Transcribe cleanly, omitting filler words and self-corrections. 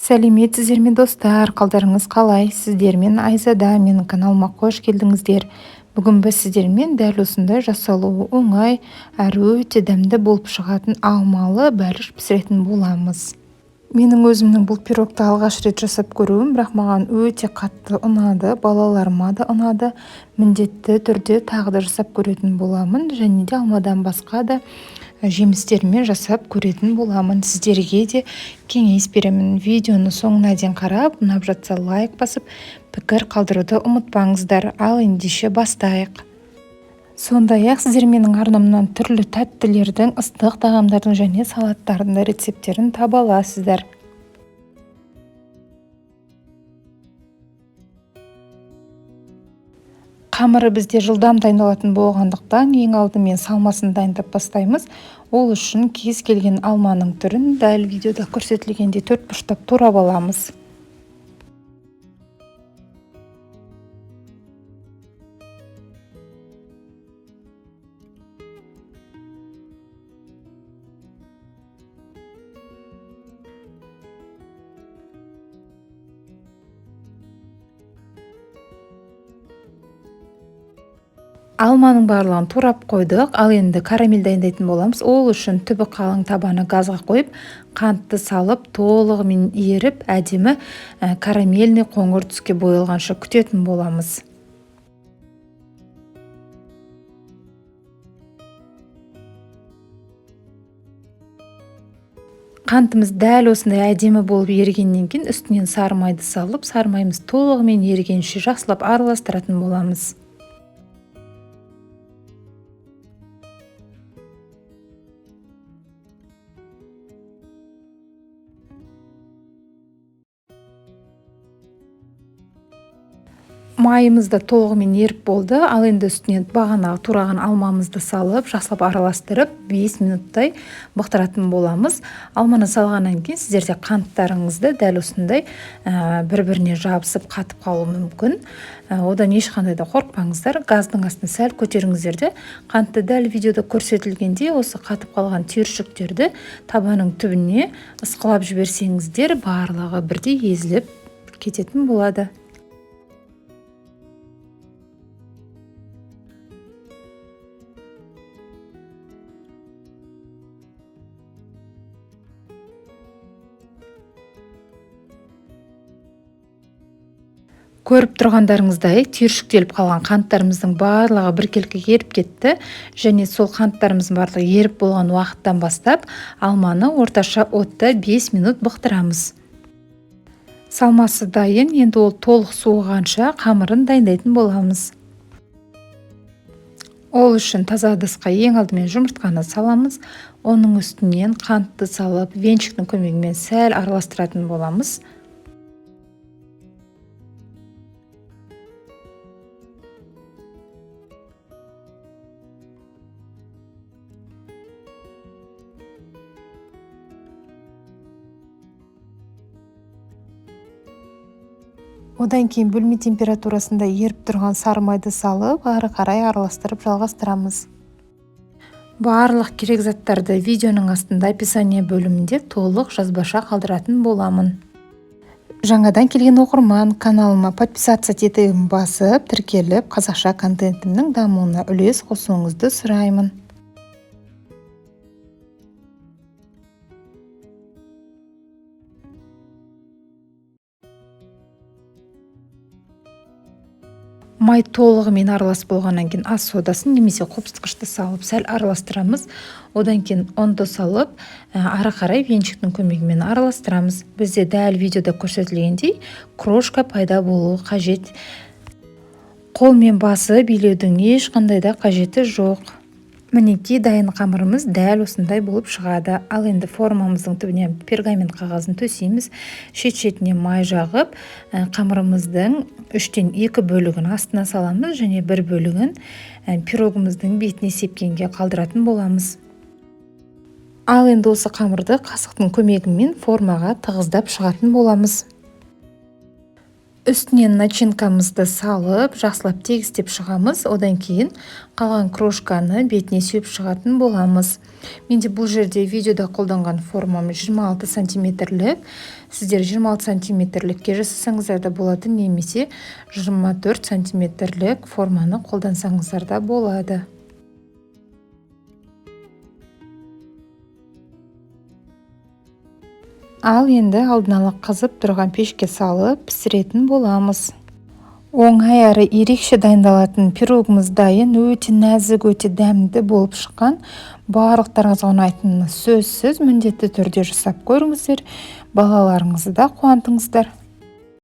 Сәлеметсіздер ме достар, қалдарыңыз қалай? Сіздермен Айзада, менің каналыма қош келдіңіздер. Бүгін біз сіздермен дәл осындай жасалуы оңай, әрі өте дәмді болып шығатын алмалы бәліш пісіретін боламыз. Менің өзімнің бұл пирогты алғаш рет жасап көруім, бірақ маған өте қатты ұнады, балаларыма да ұнады. Міндетті түрде тағы да жасап көретін боламын, және де алмадан басқа да жемістермен жасап көретін боламын. Сіздерге де кеңес беремін. Видеоны соңына дейін қарап, ұнап жатса лайк басып, пікір қалдыруды ұмытпаңыздар. Ал ендеше бастайық. Сондай-ақ сіздер менің арнамнан түрлі тәттілердің, ыстық тағамдардың және салаттардың рецептерін таба аласыздар. Қамыры бізде жылдам дайындалатын болғандықтан ең алдымен салмасын дайындап бастаймыз. Ол үшін кез келген алманың түрін дәл видеода көрсетілгендей төрт бұрыштап турап аламыз. Алманың барлығын турап қойдық, ал енді карамель дайындайтын боламыз. Ол үшін түбі қалың табаны газға қойып, қантты салып, толығымен еріп, әдемі карамельный қоңыр түске боялғанша күтетін боламыз. Қантымыз дәл осындай әдемі болып ергеннен кейін үстінен сары майды салып, сары майымыз толығымен ергенше жақсылап араластыратын боламыз. Майымыз да толығымен еріп болды. Ал енді үстінен бағанағы тураған алмамызды салып, жақсылап араластырып, 5 минуттай бұқтыратын боламыз. Алманы салғаннан кейін сіздерде қанттарыңызды дәл осындай бір-біріне жабысып қатып қалуы мүмкін. Одан ешқандай да қорықпаңыздар. Газдың астын сәл көтеріңіздер де, қантты дәл видеода көрсетілгендей осы қатып қалған түйіршіктерді табаның түбіне ысқылап жіберсеңіздер, барлығы бірдей езіліп кететін болады. Көріп тұрғандарыңыздай түйіршіктеліп қалған қанттарымыздың барлығы біркелкі еріп кетті, және сол қанттарымыздың барлығы еріп болған уақыттан бастап алманы орташа отта 5 минут бұқтырамыз. Салмасы дайын, енді ол толық суығанша қамырын дайындайтын боламыз. Ол үшін таза ыдысқа ең алдымен жұмыртқаны саламыз, оның үстінен қантты салып, венчиктің көмегімен сәл араластыратын боламыз. Одан кейін бөлме температурасында еріп тұрған сары майды салып, ары қарай араластырып жалғастырамыз. Барлық керек заттарды видеоның астында описание бөлімінде толық жазбаша қалдыратын боламын. Жаңадан келген оқырман каналыма подписаться тетігін басып, тіркеліп, қазақша контентімнің дамуына үлес қосуыңызды сұраймын. Май толығымен аралас болғаннан кейін ас содасын немесе қопсытқышты салып сәл араластырамыз. Одан кейін ұнды салып, ары қарай венчиктің көмегімен араластырамыз. Бізде дәл видеода көрсетілгендей крошка пайда болуы қажет. Қолмен басып билеудің ешқандай да қажеті жоқ. Мінекей дайын қамырымыз дәл осындай болып шығады. Ал енді формамыздың түбіне пергамент қағазын төсейміз. Шет-шетіне май жағып, қамырымыздың 3/2 бөлігін астына саламыз, және 1 бөлігін пирогымыздың бетіне сепкенге қалдыратын боламыз. Ал енді осы қамырды қасықтың көмегімен формаға тығыздап шығатын боламыз. Үстінен начинкамызды салып, жақсылап тегістеп шығамыз. Одан кейін қалған крошканы бетіне сүйіп шығатын боламыз. Менде бұл жерде видеода қолданған формам 26 сантиметрлік. Сіздер 26 сантиметрлікке жасасаңыздар да болады, немесе 24 сантиметрлік форманы қолдансаңыздар да болады. Ал енді алдын ала қызып тұрған пешке салып пісіретін боламыз. Оңай әрі ерекше дайындалатын пирогымыз дайын, өте нәзік, өте дәмді болып шыққан. Барлықтарыңызға ұнайтыны сөзсіз, міндетті түрде жасап көріңіздер. Балаларыңызды да қуантыңыздар.